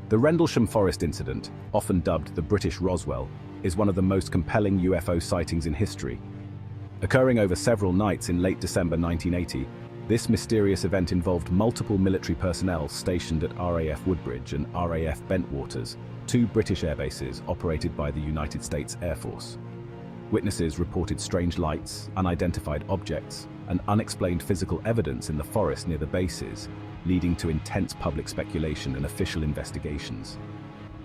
The Rendlesham Forest Incident, often dubbed the British Roswell, is one of the most compelling UFO sightings in history. Occurring over several nights in late December 1980, this mysterious event involved multiple military personnel stationed at RAF Woodbridge and RAF Bentwaters, two British airbases operated by the United States Air Force. Witnesses reported strange lights, unidentified objects, and unexplained physical evidence in the forest near the bases, leading to intense public speculation and official investigations.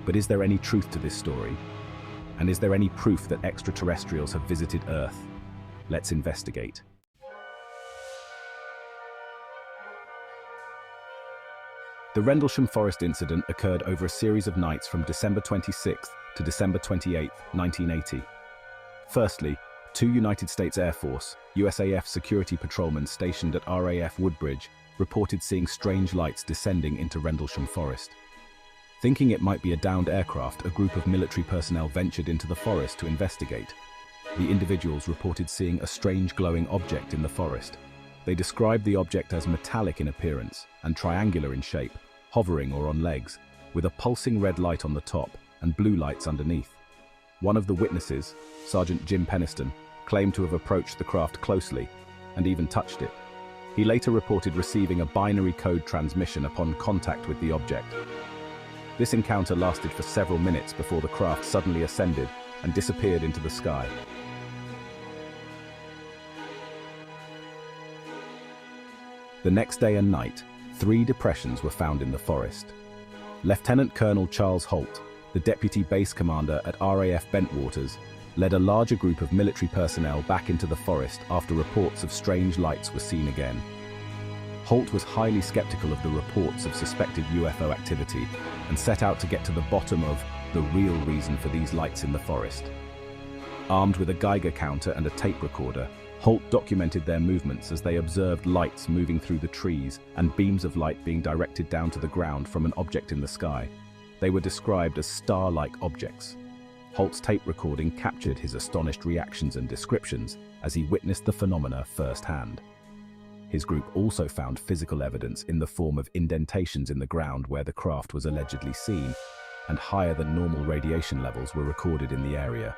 But is there any truth to this story? And is there any proof that extraterrestrials have visited Earth? Let's investigate. The Rendlesham Forest Incident occurred over a series of nights from December 26th to December 28th, 1980. Firstly, two United States Air Force, USAF security patrolmen stationed at RAF Woodbridge reported seeing strange lights descending into Rendlesham Forest. Thinking it might be a downed aircraft, a group of military personnel ventured into the forest to investigate. The individuals reported seeing a strange glowing object in the forest. They described the object as metallic in appearance and triangular in shape, hovering or on legs, with a pulsing red light on the top and blue lights underneath. One of the witnesses, Sergeant Jim Peniston, claimed to have approached the craft closely and even touched it. He later reported receiving a binary code transmission upon contact with the object. This encounter lasted for several minutes before the craft suddenly ascended and disappeared into the sky. The next day and night, 3 depressions were found in the forest. Lieutenant Colonel Charles Halt, the deputy base commander at RAF Bentwaters, led a larger group of military personnel back into the forest after reports of strange lights were seen again. Halt was highly skeptical of the reports of suspected UFO activity and set out to get to the bottom of the real reason for these lights in the forest. Armed with a Geiger counter and a tape recorder, Halt documented their movements as they observed lights moving through the trees and beams of light being directed down to the ground from an object in the sky. They were described as star-like objects. Halt's tape recording captured his astonished reactions and descriptions as he witnessed the phenomena firsthand. His group also found physical evidence in the form of indentations in the ground where the craft was allegedly seen, and higher than normal radiation levels were recorded in the area.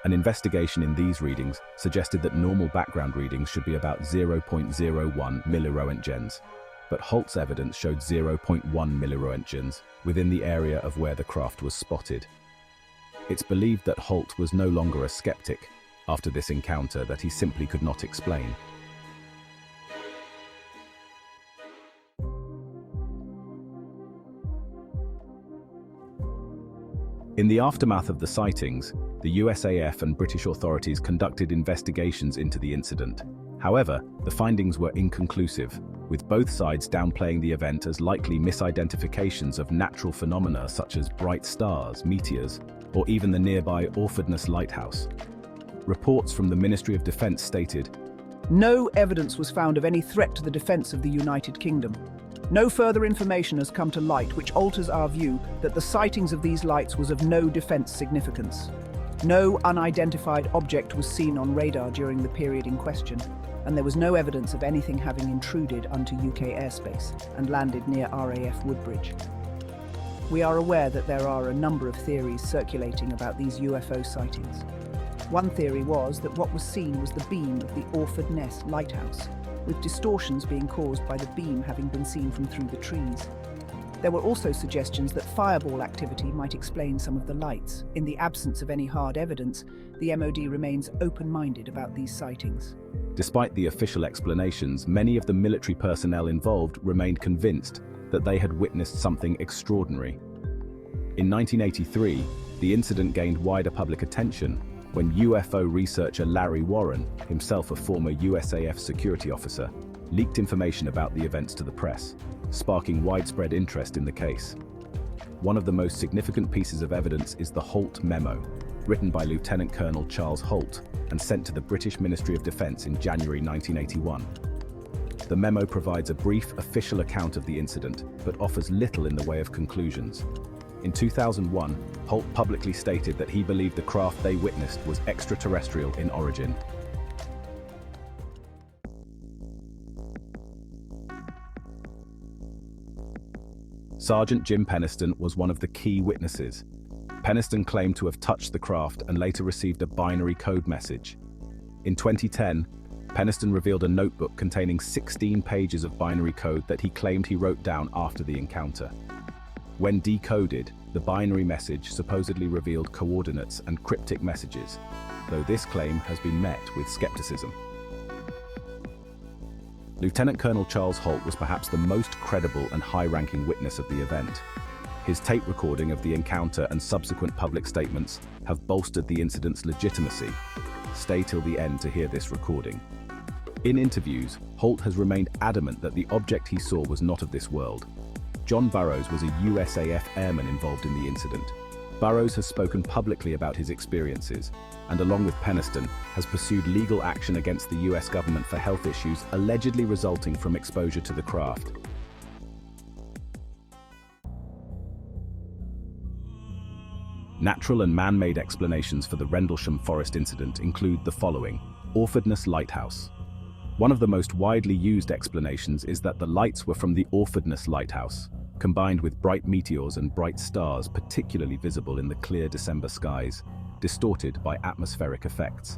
An investigation in these readings suggested that normal background readings should be about 0.01 milliroentgens, but Halt's evidence showed 0.1 milliroentgens within the area of where the craft was spotted. It's believed that Halt was no longer a skeptic after this encounter that he simply could not explain. In the aftermath of the sightings, the USAF and British authorities conducted investigations into the incident. However, the findings were inconclusive, with both sides downplaying the event as likely misidentifications of natural phenomena such as bright stars, meteors, or even the nearby Orfordness Lighthouse. Reports from the Ministry of Defence stated, "No evidence was found of any threat to the defence of the United Kingdom. No further information has come to light which alters our view that the sightings of these lights was of no defence significance. No unidentified object was seen on radar during the period in question, and there was no evidence of anything having intruded onto UK airspace and landed near RAF Woodbridge." We are aware that there are a number of theories circulating about these UFO sightings. One theory was that what was seen was the beam of the Orfordness Lighthouse, with distortions being caused by the beam having been seen from through the trees. There were also suggestions that fireball activity might explain some of the lights. In the absence of any hard evidence, the MOD remains open-minded about these sightings. Despite the official explanations, many of the military personnel involved remained convinced that they had witnessed something extraordinary. In 1983, the incident gained wider public attention when UFO researcher Larry Warren, himself a former USAF security officer, leaked information about the events to the press, sparking widespread interest in the case. One of the most significant pieces of evidence is the Halt Memo, written by Lieutenant Colonel Charles Halt and sent to the British Ministry of Defence in January 1981. The memo provides a brief official account of the incident, but offers little in the way of conclusions. In 2001, Halt publicly stated that he believed the craft they witnessed was extraterrestrial in origin. Sergeant Jim Penniston was one of the key witnesses. Penniston claimed to have touched the craft and later received a binary code message. In 2010, Penniston revealed a notebook containing 16 pages of binary code that he claimed he wrote down after the encounter. When decoded, the binary message supposedly revealed coordinates and cryptic messages, though this claim has been met with skepticism. Lieutenant Colonel Charles Halt was perhaps the most credible and high-ranking witness of the event. His tape recording of the encounter and subsequent public statements have bolstered the incident's legitimacy. Stay till the end to hear this recording. In interviews, Halt has remained adamant that the object he saw was not of this world. John Burroughs was a USAF airman involved in the incident. Burroughs has spoken publicly about his experiences, and along with Penniston, has pursued legal action against the US government for health issues allegedly resulting from exposure to the craft. Natural and man-made explanations for the Rendlesham Forest Incident include the following. Orfordness Lighthouse. One of the most widely used explanations is that the lights were from the Orfordness Lighthouse, combined with bright meteors and bright stars particularly visible in the clear December skies, distorted by atmospheric effects.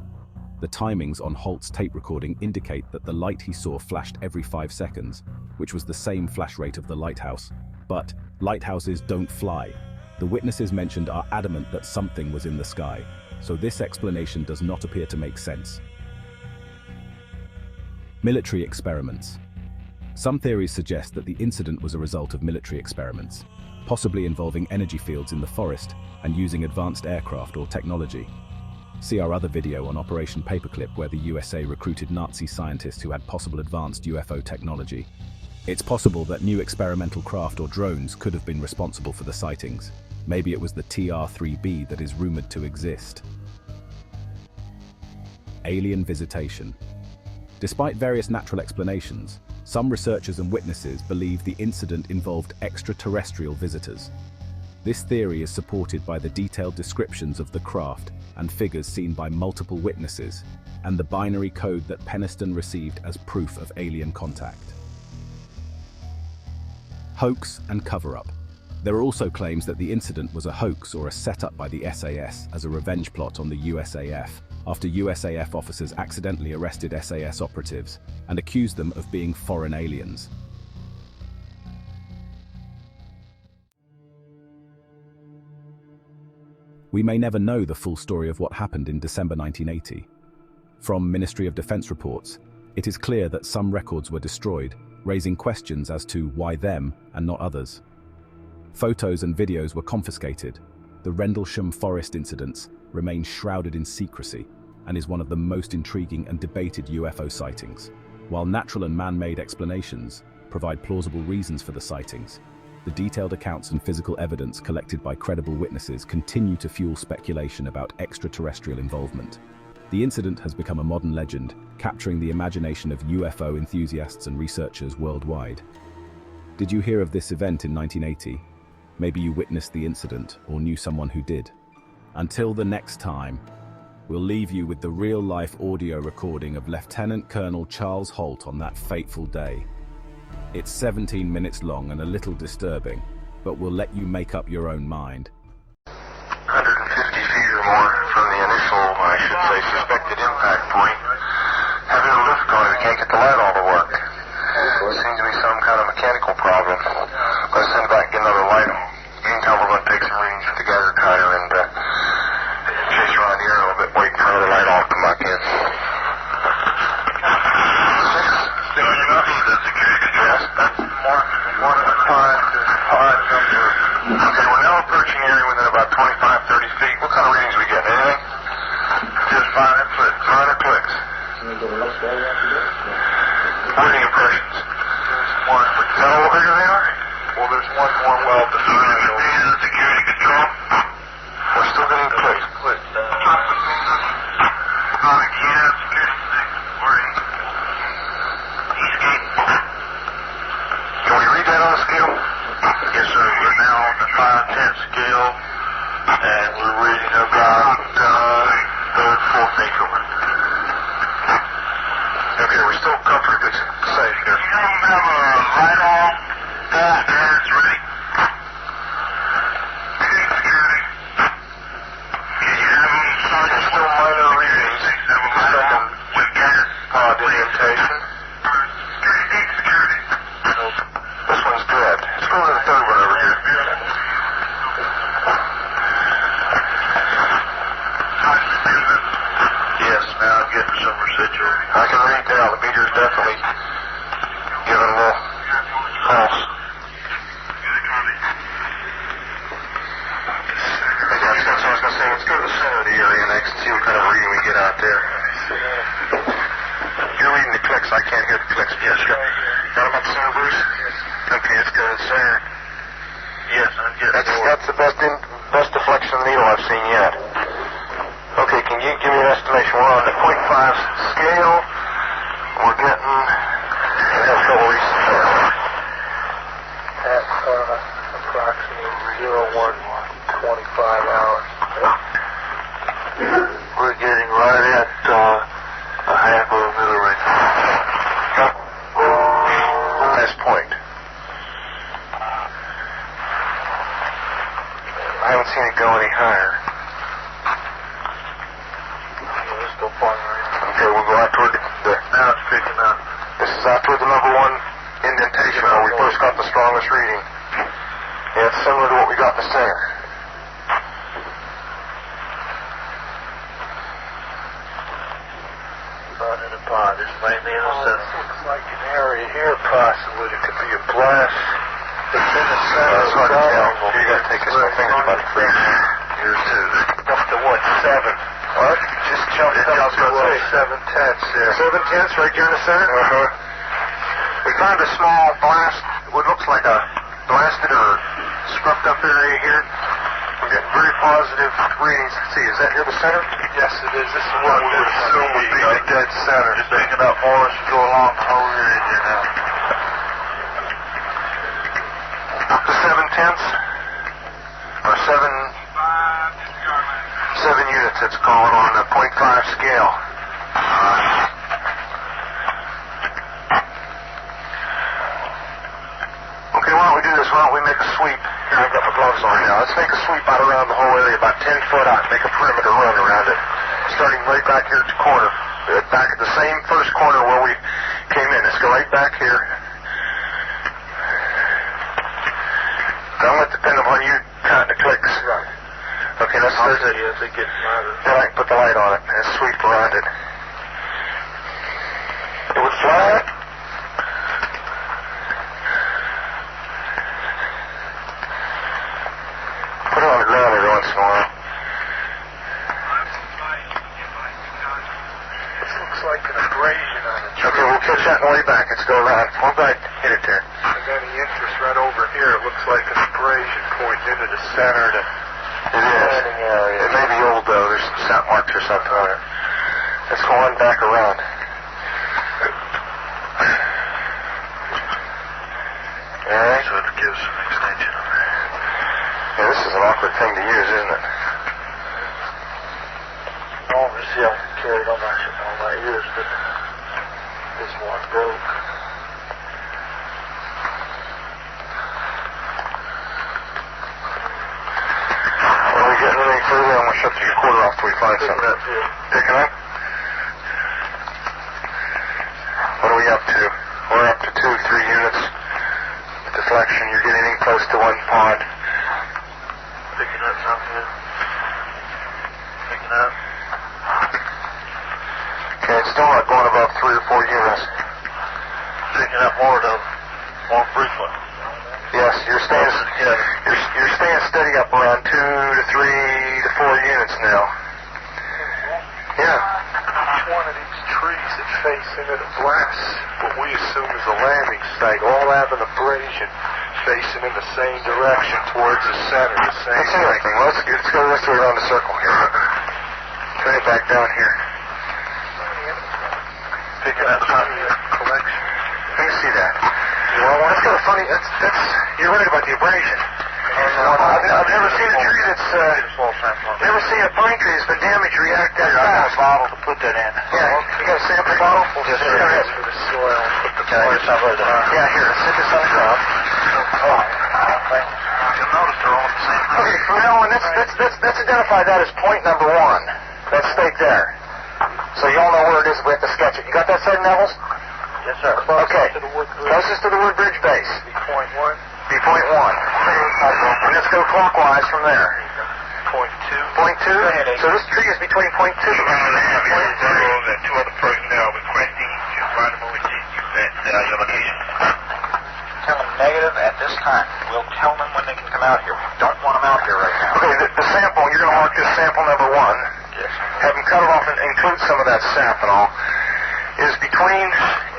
The timings on Halt's tape recording indicate that the light he saw flashed every 5 seconds, which was the same flash rate of the lighthouse. But lighthouses don't fly. The witnesses mentioned are adamant that something was in the sky, so this explanation does not appear to make sense. Military experiments. Some theories suggest that the incident was a result of military experiments, possibly involving energy fields in the forest and using advanced aircraft or technology. See our other video on Operation Paperclip, where the USA recruited Nazi scientists who had possible advanced UFO technology. It's possible that new experimental craft or drones could have been responsible for the sightings. Maybe it was the TR-3B that is rumored to exist. Alien visitation. Despite various natural explanations, some researchers and witnesses believe the incident involved extraterrestrial visitors. This theory is supported by the detailed descriptions of the craft and figures seen by multiple witnesses, and the binary code that Penniston received as proof of alien contact. Hoax and cover-up. There are also claims that the incident was a hoax or a setup by the SAS as a revenge plot on the USAF, after USAF officers accidentally arrested SAS operatives and accused them of being foreign aliens. We may never know the full story of what happened in December 1980. From Ministry of Defense reports, it is clear that some records were destroyed, raising questions as to why them and not others. Photos and videos were confiscated. The Rendlesham Forest Incident remains shrouded in secrecy and is one of the most intriguing and debated UFO sightings. While natural and man-made explanations provide plausible reasons for the sightings, the detailed accounts and physical evidence collected by credible witnesses continue to fuel speculation about extraterrestrial involvement. The incident has become a modern legend, capturing the imagination of UFO enthusiasts and researchers worldwide. Did you hear of this event in 1980? Maybe you witnessed the incident or knew someone who did. Until the next time, we'll leave you with the real-life audio recording of Lieutenant Colonel Charles Halt on that fateful day. It's 17 minutes long and a little disturbing, but we'll let you make up your own mind. 150 feet or more from the initial, I should say, suspected impact point. Having a lift car that can't get the light all to work. Seems to be some kind of mechanical problem. Let's send it back and get another light on. Meantime, we're going to take some readings with the gather cutter and chase around here a little bit, waiting for another light off to come back in. Okay, we're now approaching area within about 25-30 feet. What kind of readings we get? Anything? Just minor clicks. Minor clicks. Reading impressions. Is that all the bigger they are? Well, there's one more well to security control. We're still getting clicks. Can we read that on the scale? Yes, sir. We're now on the 5/10 scale, and we're reading about third, fourth increment. Okay, we're still comfortably safe here. You don't have a light off? It's ready. Got him at the center, Bruce? Okay, let's go to the center. Yes, I'm getting that's the best deflection of the needle I've seen yet. Okay, can you give me an estimation? We're on the 0.5 scale. We're getting... At approximately 01:25 hours. We're getting right at a half of a millimeter. Last point. I haven't seen it go any higher. Let's go farther in. Okay, we'll go out toward the... Now it's picking up. This is out toward the number 1 indentation where we first got the strongest reading. Yeah, it's similar to what we got in the center. Not in a pod. It's mainly in the center. This looks like an area here, possibly. It could be a blast. It's in the center. That's hard to tell. You gotta take this my fingers about 3. Here's 2. Up to what, 7? What? Just jumped up to 7/10 there. 7/10 right here in the center? Uh-huh. We found a small blast, what looks like a blasted or scrubbed up area here. We're getting very positive readings. See, is that near the center? Yes, it is. This is what we would assume would be the dead center. Just picking up more as we go along the whole area here now. Up to 7/10 or 7 units, it's called on the 0.5 scale. Okay, why don't we do this? Why don't we make a sweep? Here, I've got my gloves on now. Let's make a sweep out around the whole area, about 10 foot out, make a perimeter run around it. Starting right back here at the corner. Back at the same first corner where we came in. Let's go right back here. Don't let it depend upon you counting the clicks. Right. Okay, let's start it. As they get louder. Then I can put the light on it and sweep around it. It would fly. Put it on the ground every once in a while. This looks like an abrasion on the tree. Okay, we'll catch that on the way back. Let's go around. One back, hit it there. And then the interest right over here, it looks like an abrasion pointing into the center. It is. Area. It may be old though. There's some sap marks or something on it. Let's go on back around. Alright. So it gives some extension on there. Yeah, this is an awkward thing to use, isn't it? Obviously I can carry it on my ears, but this one broke. Getting any further, I'm going to shut the recorder off till we find something. Picking up? What are we up to? We're up to 2, 3 units. Deflection, you're getting in close to 1 pod. Picking up something. Picking up. Okay, it's still not going above 3 or 4 units. Picking up more though. More frequent. Yes, you're staying steady up around 2 to 3 to 4 units now. Yeah. Each one of these trees that face into the blast, what we assume is a landing site, all have an abrasion facing in the same direction towards the center. The same. Let's see anything. Let's go this way around the circle here. Turn it back down here. Picking up something in the collection. Let me see that. Well, that's kind of funny. You're right about the abrasion. I've never seen a tree that's, never seen a pine tree that's been damaged react that fast. I got a bottle to put that in. Yeah, you got a sample bottle? Yes, sir. Go ahead. For the soil. Put the Yeah, here, sit this on the ground. You'll notice they're all the same. Okay, from now on, let's identify that as point number 1. That stake there. So you all know where it is if we have to sketch it. You got that set, Nevels? Yes, sir. Okay. To the Woodbridge. Closest to the Woodbridge base. Point 1. Be point 1. And let's go clockwise from there. Point 2. Point 2? So this tree is between point 2 and point 3. And 2 other personnel requesting to find them over your location. Tell them negative at this time. We'll tell them when they can come out here. We don't want them out here right now. Okay, the sample, you're going to mark this sample number 1. Yes. Have them cut it off and include some of that sap and all. Is between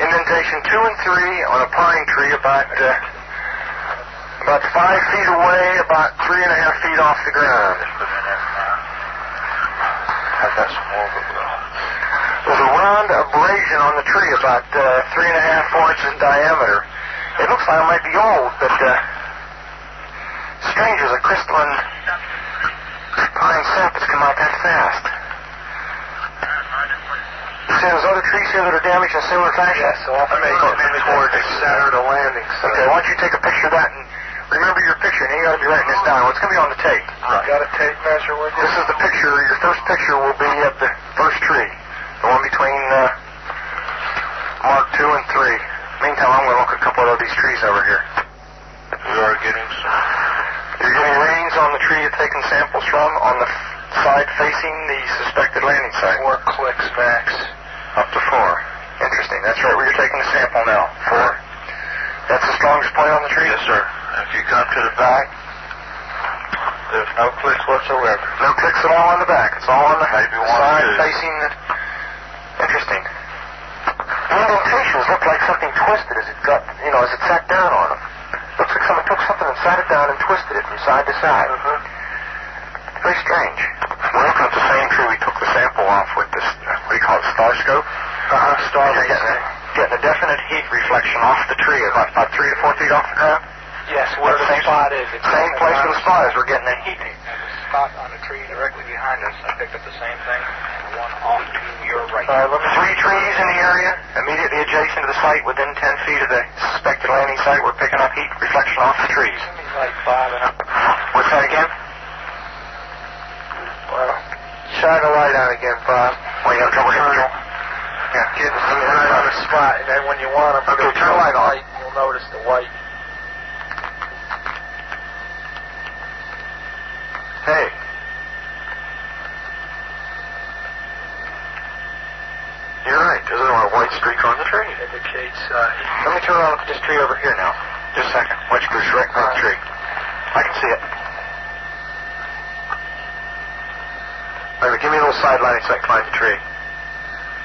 indentation location 2 and 3 on a pine tree about 5 feet away, about 3.5 feet off the ground. I've got some more, but There's a round abrasion on the tree about 3.5, 4 inches in diameter. It looks like it might be old, but strange as a crystalline pine sap has come out that fast. You say there's other trees here that are damaged in similar fashion? Yes, so I may go toward the center of the landing site. Okay, why don't you take a picture of that and remember your picture, and you got to be writing this down. It's going to be on the tape. You got a tape measure with you? This is the picture. Your first picture will be of the first tree, the one between Mark 2 and 3. Meantime, I'm going to look at a couple of these trees over here. we are getting some. You're getting readings on the tree you're taking samples from on the side facing the suspected landing site. 4 clicks max. Up to 4. Interesting. That's right where you're taking the sample now. 4. That's the strongest point on the tree? Yes, sir. If you come to the back, there's no clicks whatsoever. No clicks at all on the back. It's all on the Maybe one or side two. facing the... Interesting. The indentations look like something twisted as it got, as it sat down on them. Looks like someone took something and sat it down and twisted it from side to side. Very strange. We're looking at the same tree we took the sample off with this, what do you call it, star scope? Star You're getting a definite heat reflection off the tree, about 3 to 4 feet off the ground. Yes, where the spot is. It's Same place where the spot is. We're getting a heat. And the spot on the tree directly behind us, I picked up the same thing, and one off to your right. 3 trees in the area, immediately adjacent to the site, within 10 feet of the suspected landing site. We're picking up heat reflection off the trees. Like 5 and up. What's that again? Well, shine a light on again, Bob. Well, you have trouble hitting it? Yeah. Get right on the spot, and then when you want to Okay, turn the light on. you'll notice the white. Hey. You're right. There's a white streak on the tree. Indicates Let me turn around and look at this tree over here now. Just a second. White streak right on the tree. I can see it. Wait a minute, give me a little side lighting so I can find the tree.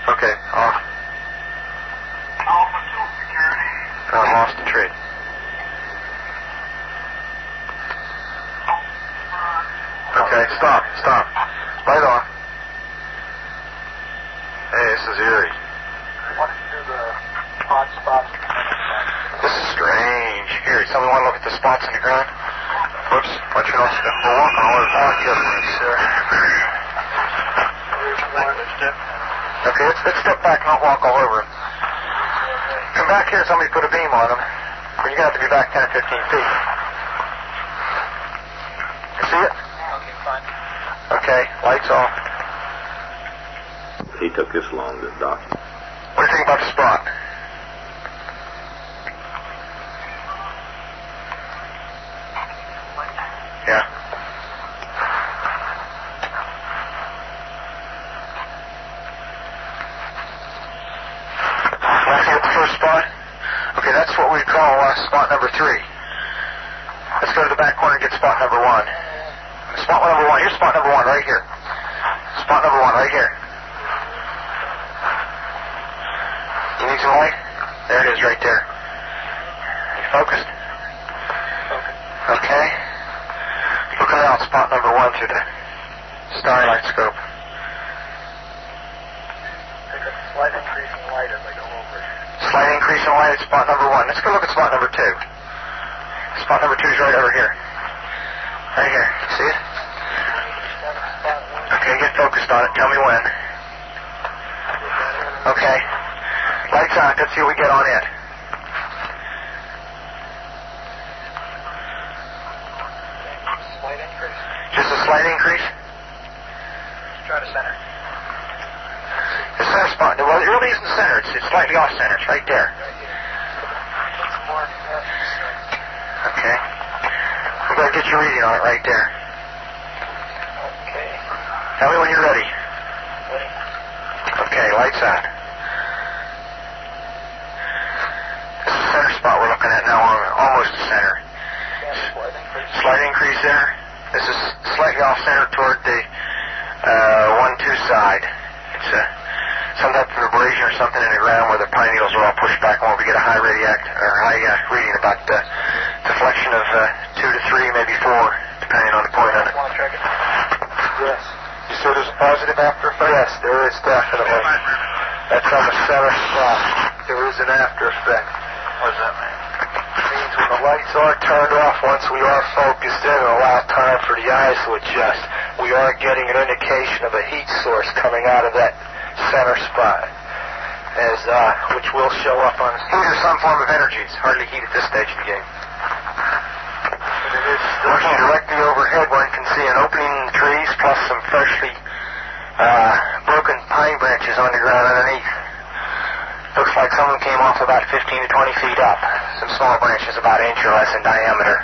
Okay, off. Alpha 2 security. I lost the tree. Okay, stop. Light off. Hey, this is eerie. What do the hot spots? This is strange. Here, somebody want to look at the spots in the ground? Whoops, watch your nose. We're walking all over the park here, sir. Okay, let's step back and not walk all over him. Come back here, somebody put a beam on him. But you're going to have to be back 10 or 15 feet. You see it? Okay, fine. Okay, lights off. He took this long to document. What do you think about the spot? Yeah. Want to see the first spot? Okay, that's what we call spot number 3. Let's go to the back corner and get spot number 1. Spot number 1. Here's spot number 1 right here. Spot number 1 right here. You need some light? There it is right there. You focused? Okay. Looking out spot number 1 through the starlight scope. Take a slight increase in light as I go over it. Slight increase in light at spot number 1. Let's go look at spot number 2. Spot number 2 is right over here. Right here. See it? Okay, get focused on it. Tell me when. Okay. Lights on. Let's see what we get on it. Slight increase. Just a slight increase? Let's try to center. The center spot. Well, it really isn't center. It's slightly off center. It's right there. Okay. We're going to get your reading on it right there. Okay. Tell me when you're ready. Ready? Okay, lights on. This is the center spot we're looking at now. Almost the center. Slight increase. Slight increase there. This is slightly off center toward the 1-2 side. It's some type of abrasion or something in the ground where the pine needles are all pushed back, and where we get a high reading, about deflection of 2 to 3, maybe 4, depending on the point on it. Yes. You said there's a positive after effect? Yes, there is definitely. That's on the center spot. There is an after effect. What does that mean? It means when the lights are turned off, once we are focused in and allow time for the eyes to adjust, we are getting an indication of a heat source coming out of that center spot, which will show up on the Heat or some form of energy. It's hardly heat at this stage of the game. Looking directly overhead, one can see an opening in the trees, plus some freshly broken pine branches on the ground underneath. Looks like some of them came off about 15 to 20 feet up. Some small branches about an inch or less in diameter.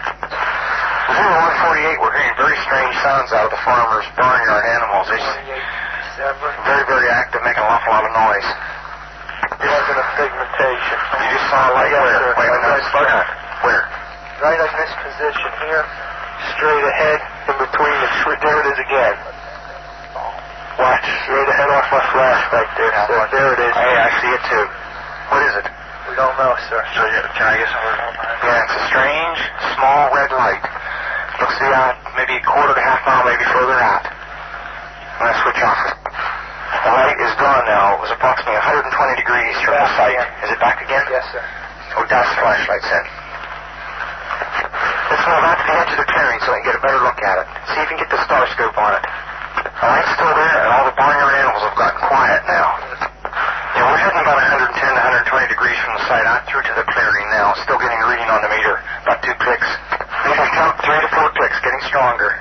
0148, we're hearing very strange sounds out of the farmers' barnyard animals. It's very, very active, making an awful lot of noise. There wasn't a pigmentation. You just saw a light where? Wait, where? Right in this position here, straight ahead, in between the tree. There it is again. Watch, straight ahead off my flash right there. So there it is. Hey, I see it too. What is it? We don't know, sir. So can I get some of it? Yeah, it's a strange, small red light. Looks to be out maybe a quarter to half mile, maybe further out. I'm going to switch off it. The light is gone now. It was approximately 120 degrees from the site. Is it back again? Yes, sir. Oh, that's the flashlight's in. Let's move out to the edge of the clearing so I can get a better look at it. See if you can get the star scope on it. The light's still there, and all the barnyard animals have gotten quiet now. Yeah, we're heading about 110 to 120 degrees from the site, out through to the clearing now. Still getting a reading on the meter. About 2 clicks. Meter's jumped 3 to 4 clicks, getting stronger.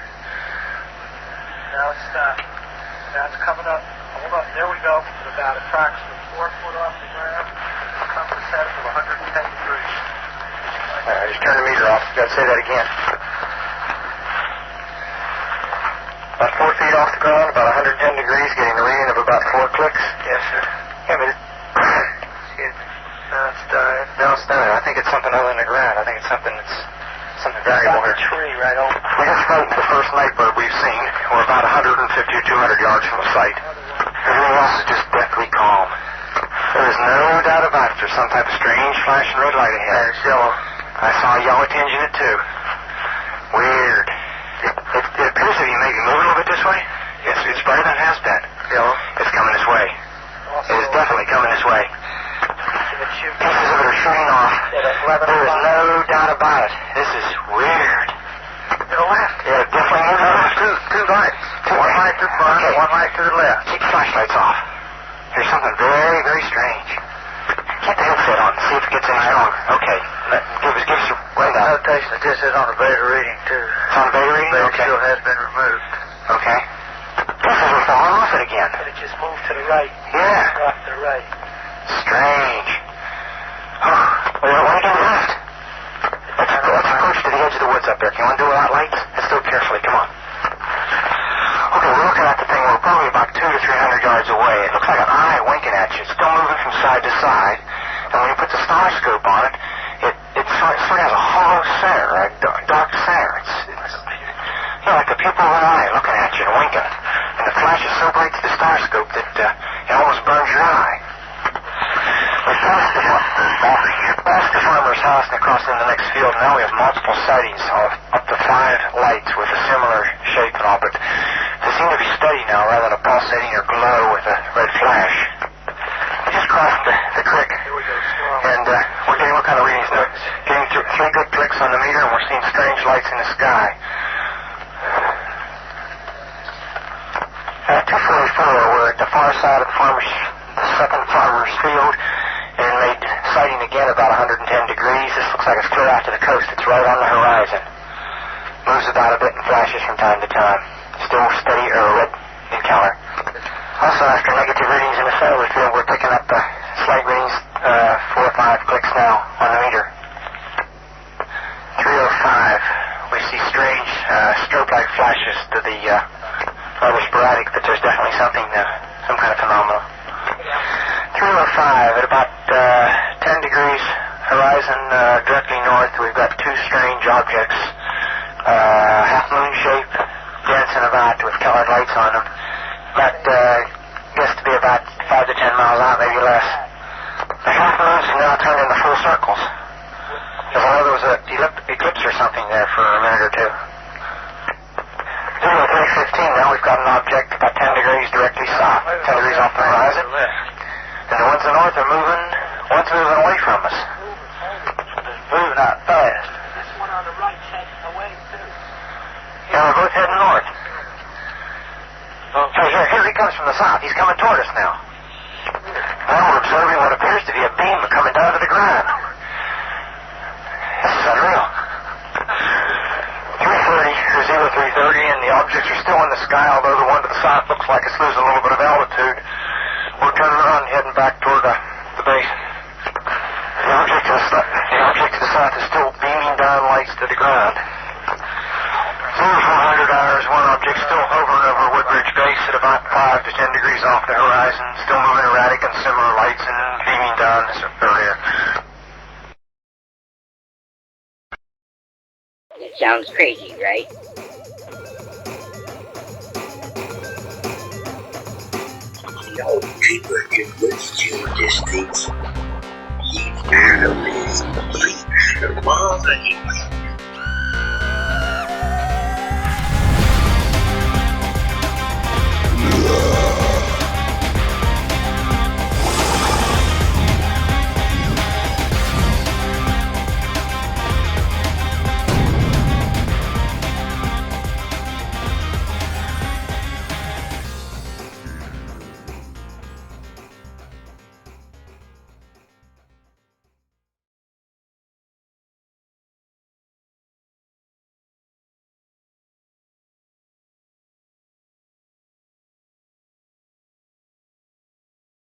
Now it's coming up. Hold up. There we go. At about approximately 4 foot off the ground. Comes the set of 110 degrees. All right, just turn the meter off. Got to say that again. About 4 feet off the ground, about 110 degrees, getting a reading of about 4 clicks. Yes, sir. Yeah, but Excuse me. Now it's dying. no, it's not. I think it's something other than the ground. I think it's something variable here. It's a tree right over. We just frightened the first night bird we've seen. We're about 150 or 200 yards from the site. Everything else is just deathly calm. There is no doubt about it. There's some type of strange flashing red light ahead. It's yellow. I saw a yellow tinge in it too. Weird. It appears to be maybe moving a little bit this way. It's brighter than it has been. Yellow. It's coming this way. It is definitely coming this way. Pieces of it are shooting off. There is no doubt about it. This is weird. To the left. Yeah, definitely moving left. Two lights. One light to the front, Okay. one light to the left. Keep the flashlights off. There's something very, very strange. Keep the headset on. See if it gets any stronger. Okay. Give us a rundown. Notation that this is on a beta reading, too. It's on a beta reading? Beta Okay. still has been removed. Okay. Pieces are falling off it again. And it just moved to the right. Yeah. Off to the right. Strange. Oh, well, why don't we left? Let's approach to the edge of the woods up there. Can you undo without lights? Let's do it carefully. Come on. Okay, we're looking at the thing. We're probably about 200 to 300 yards away. It looks like an eye winking at you. It's still moving from side to side. And when you put the star scope on it, it sort of has a hollow center, a dark center. It's like the pupil of an eye looking at you and winking. And the flash is so bright to the star scope that it almost burns your eye. We passed the farmer's house and across in the next field. Now we have multiple sightings of up to 5 lights with a similar shape and all, but they seem to be steady now rather than a pulsating or glow with a red flash. We just crossed the creek, and we're getting what kind of readings now? Getting 3 good clicks on the meter, and we're seeing strange lights in the sky. 244, we're at the far side of the second farmer's field, and made sighting again about 110 degrees. This looks like it's clear out to the coast. It's right on the horizon. Moves about a bit and flashes from time to time. Still steady or red in color. Also, after negative readings in the center of the field, we're picking up slight readings, 4 or 5 clicks now on the meter. 305, we see strange strobe-like flashes to the rather sporadic, but there's definitely something, some kind of phenomenon. 305 at about 10 degrees horizon directly north. We've got 2 strange objects, half moon shape, dancing about with colored lights on them. That gets to be about 5 to 10 miles out, maybe less. The half moons have now turned into full circles. As though there was an eclipse or something there for a minute or two. 0315, now we've got an object about 10 degrees directly south, 10 degrees off the horizon. And the ones in the north are moving, one's moving away from us. It's moving out fast. This one on the right's heading away, too. Yeah, we're both heading north. So here he comes from the south. He's coming toward us now. Now we're observing what appears to be a beam coming down to the ground. This is unreal. 330, or 0330, and the objects are still in the sky, although the one to the south looks like it's losing a little bit of altitude. We're turning around and heading back toward the base. The object to the south is still beaming down lights to the ground. 0400 hours, one object still hovering over Woodbridge base at about 5 to 10 degrees off the horizon, still moving erratic and similar lights and beaming down this area. It sounds crazy, right? No paper in which to distance. He analyzed the animals